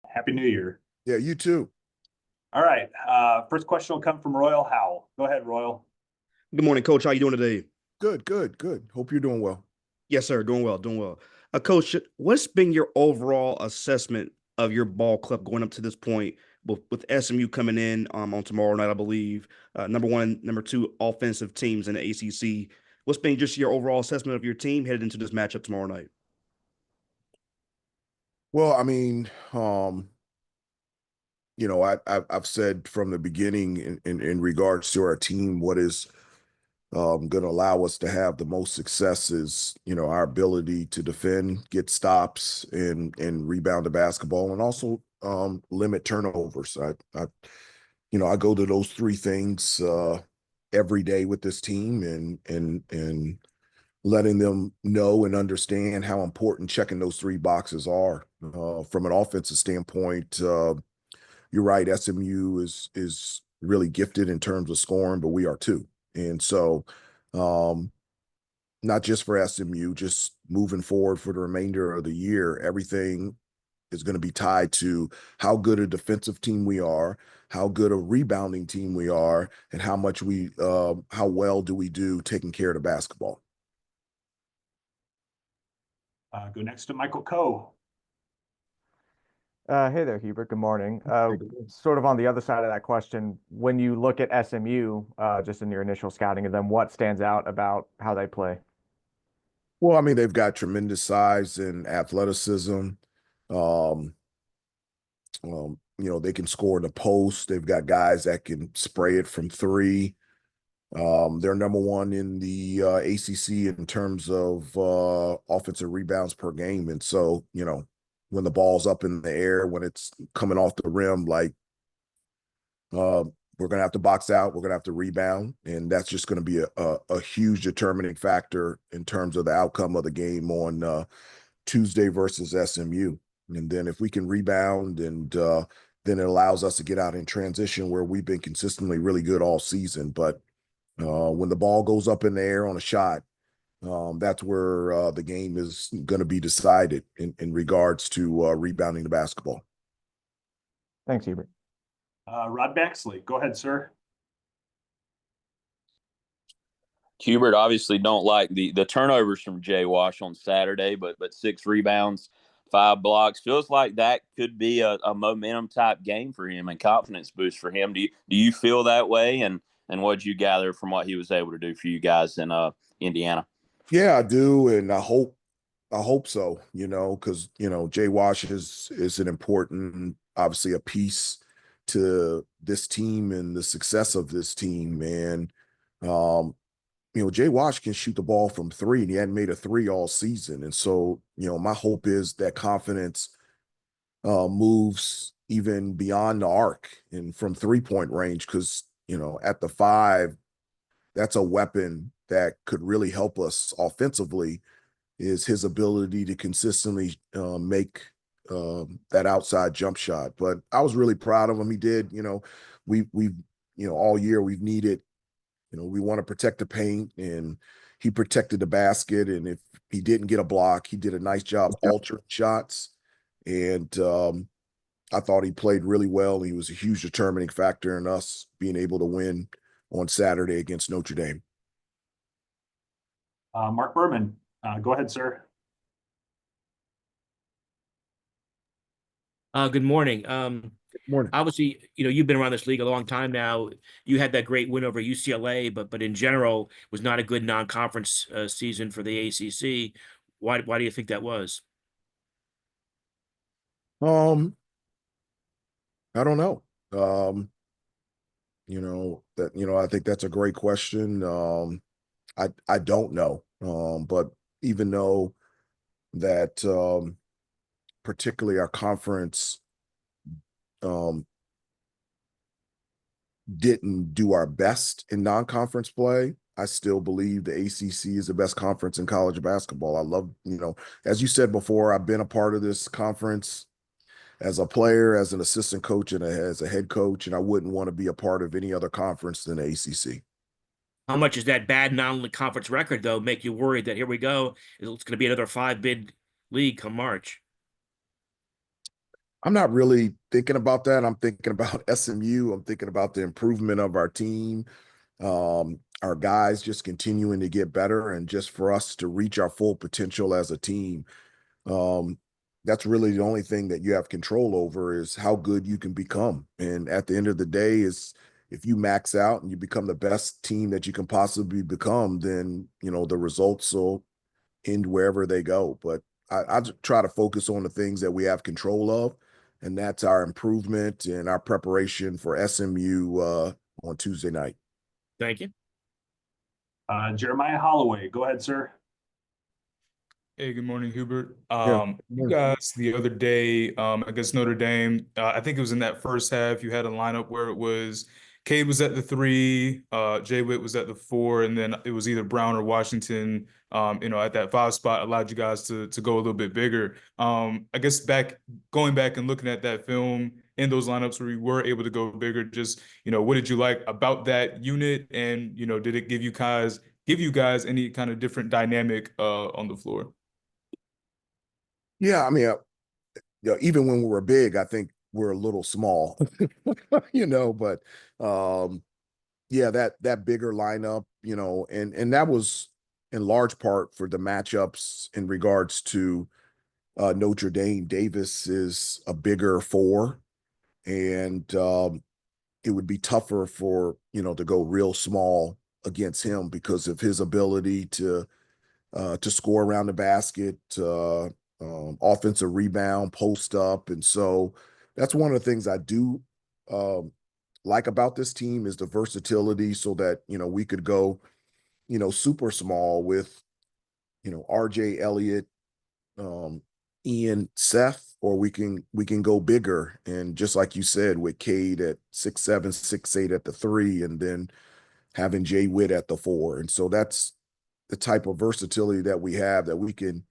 Happy New Year. Yeah, you too. All right. First question will come from Royal Howell. Go ahead, Royal. Good morning, Coach. How you doing today? Good, good, good. Hope you're doing well. Yes, sir. Doing well, doing well. Coach, what's been your overall assessment of your ball club going up to this point with SMU coming in on tomorrow night, I believe. Number one, number two offensive teams in the ACC. What's been just your overall assessment of your team headed into this matchup tomorrow night? Well, I mean, I've said from the beginning in regards to our team, what is going to allow us to have the most success is, our ability to defend, get stops, and rebound the basketball, and also limit turnovers. I go to those three things every day with this team, and letting them know and understand how important checking those three boxes are. From an offensive standpoint, you're right. SMU is really gifted in terms of scoring, but we are too. And so, um, not just for SMU, just moving forward for the remainder of the year, everything is going to be tied to how good a defensive team we are, how good a rebounding team we are, and how well do we do taking care of the basketball. Go next to Michael Coe. Hey there, Hubert. Good morning. Sort of on the other side of that question, when you look at SMU, just in your initial scouting of them, what stands out about how they play? Well, I mean, they've got tremendous size and athleticism. Um, they can score in the post. They've got guys that can spray it from three. They're number one in the ACC in terms of offensive rebounds per game. And so, when the ball's up in the air, when it's coming off the rim, like we're going to have to box out, we're going to have to rebound. And that's just going to be a huge determining factor in terms of the outcome of the game on Tuesday versus SMU. And then if we can rebound and then it allows us to get out in transition where we've been consistently really good all season. But when the ball goes up in the air on a shot, that's where the game is going to be decided in regards to rebounding the basketball. Thanks, Hubert. Rod Baxley. Go ahead, sir. Hubert obviously don't like the turnovers from Jay Wash on Saturday, but 6 rebounds, 5 blocks. Feels like that could be a momentum type game for him and confidence boost for him. Do you feel that way? And what did you gather from what he was able to do for you guys in Indiana? Yeah, I do, and I hope so. Because Jay Wash is an important, obviously, a piece to this team and the success of this team. And Jay Wash can shoot the ball from three, and he hadn't made a three all season. And so, my hope is that confidence moves even beyond the arc and from 3-point range, because, at the five, that's a weapon that could really help us offensively, is his ability to consistently make that outside jump shot. But I was really proud of him. He did, we've all year we've needed, we want to protect the paint, and he protected the basket. And if he didn't get a block, he did a nice job altering shots. And I thought he played really well. He was a huge determining factor in us being able to win on Saturday against Notre Dame. Mark Berman. Go ahead, sir. Good morning. Good morning. Obviously, you've been around this league a long time now. You had that great win over UCLA, but in general, was not a good non-conference season for the ACC. Why do you think that was? I don't know. I think that's a great question. I don't know. But even though that particularly our conference didn't do our best in non-conference play, I still believe the ACC is the best conference in college basketball. I love, as you said before, I've been a part of this conference as a player, as an assistant coach, and as a head coach, and I wouldn't want to be a part of any other conference than the ACC. How much does that bad non-conference record, though, make you worried that here we go, it's going to be another 5-bid league come March? I'm not really thinking about that. I'm thinking about SMU. I'm thinking about the improvement of our team. Our guys just continuing to get better and just for us to reach our full potential as a team. Um, that's really the only thing that you have control over is how good you can become. And at the end of the day is if you max out and you become the best team that you can possibly become, then, you know, the results will end wherever they go. But I try to focus on the things that we have control of, and that's our improvement and our preparation for SMU on Tuesday night. Thank you. Jeremiah Holloway, go ahead, sir. Hey, good morning, Hubert. Yeah. You guys the other day against Notre Dame, I think it was in that first half, you had a lineup where it was Cade was at the 3, Jay Witt was at the 4, and then it was either Brown or Washington, at that 5 spot allowed you guys to go a little bit bigger. I guess going back and looking at that film in those lineups where you were able to go bigger, just, what did you like about that unit? And, did it give you guys any kind of different dynamic on the floor? Yeah, I mean, even when we were big, I think we're a little small, but yeah, that bigger lineup, and that was in large part for the matchups in regards to Notre Dame. Davis is a bigger 4, and it would be tougher for, to go real small against him because of his ability to score around the basket, offensive rebound, post up. And so that's one of the things I do like about this team is the versatility so that, we could go, super small with, RJ Elliott, Ian, Seth, or we can go bigger. And just like you said, with Cade at 6'7", 6'8" at the 3, and then having Jay Witt at the 4. And so that's the type of versatility that we have that we can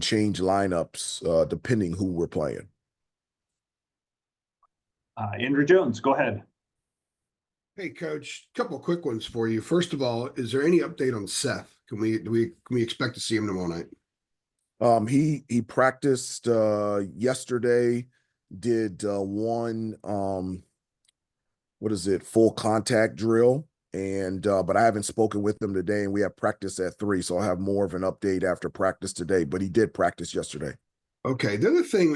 change lineups depending who we're playing. Andrew Jones, go ahead. Hey, Coach, a couple of quick ones for you. First of all, is there any update on Seth? Can we expect to see him tomorrow night? He practiced yesterday, did one full contact drill, and but I haven't spoken with him today, and we have practice at 3, so I'll have more of an update after practice today, but he did practice yesterday. Okay. The other thing,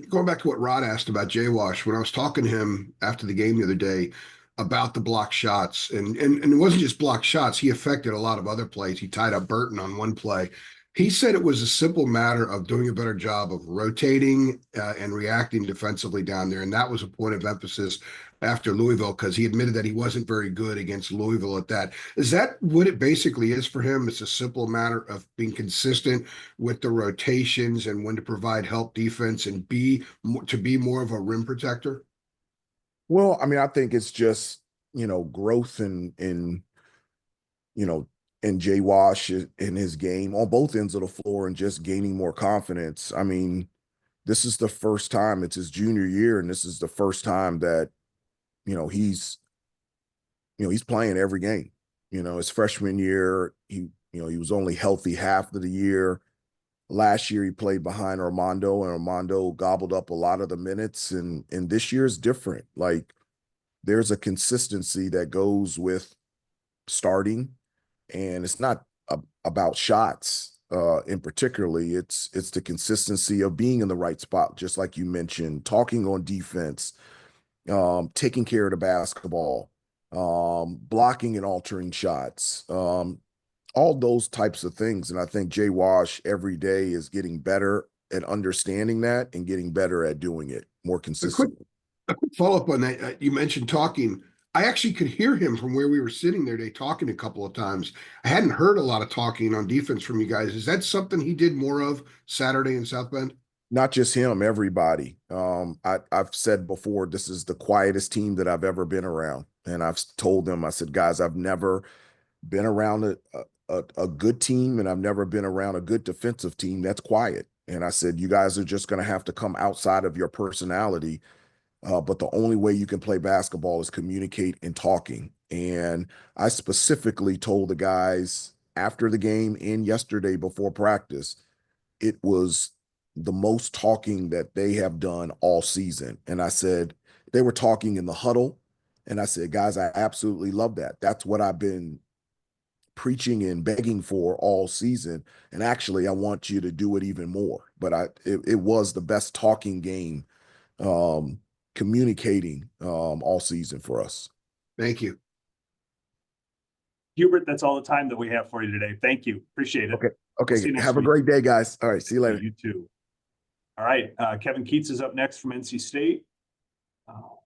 going back to what Rod asked about Jay Wash, when I was talking to him after the game the other day about the block shots, and it wasn't just block shots, he affected a lot of other plays. He tied up Burton on one play. He said it was a simple matter of doing a better job of rotating and reacting defensively down there. And that was a point of emphasis after Louisville, because he admitted that he wasn't very good against Louisville at that. Is that what it basically is for him? It's a simple matter of being consistent with the rotations and when to provide help defense and to be more of a rim protector? Well, I mean, I think it's just, growth in Jay Wash in his game on both ends of the floor and just gaining more confidence. I mean, this is the first time, it's his junior year, and this is the first time that, he's playing every game. His freshman year, he was only healthy half of the year. Last year he played behind Armando, and Armando gobbled up a lot of the minutes. And this year is different. Like, there's a consistency that goes with starting, and it's not about shots in particularly. It's the consistency of being in the right spot, just like you mentioned, talking on defense, taking care of the basketball, blocking and altering shots, all those types of things. And I think Jay Wash every day is getting better at understanding that and getting better at doing it more consistently. A quick follow-up on that. You mentioned talking. I actually could hear him from where we were sitting there today talking a couple of times. I hadn't heard a lot of talking on defense from you guys. Is that something he did more of Saturday in South Bend? Not just him, everybody. I've said before, this is the quietest team that I've ever been around. And I've told them, I said, guys, I've never been around a good team, and I've never been around a good defensive team that's quiet. And I said, you guys are just going to have to come outside of your personality. But the only way you can play basketball is communicate and talking. And I specifically told the guys after the game and yesterday before practice, it was the most talking that they have done all season. And I said, they were talking in the huddle. And I said, guys, I absolutely love that. That's what I've been preaching and begging for all season. And actually, I want you to do it even more. But it was the best talking game, communicating all season for us. Thank you. Hubert, that's all the time that we have for you today. Thank you. Appreciate it. Okay. We'll see Okay. you next Have a week. great day, guys. All right. See you later. You too. All right. Kevin Keats is up next from NC State.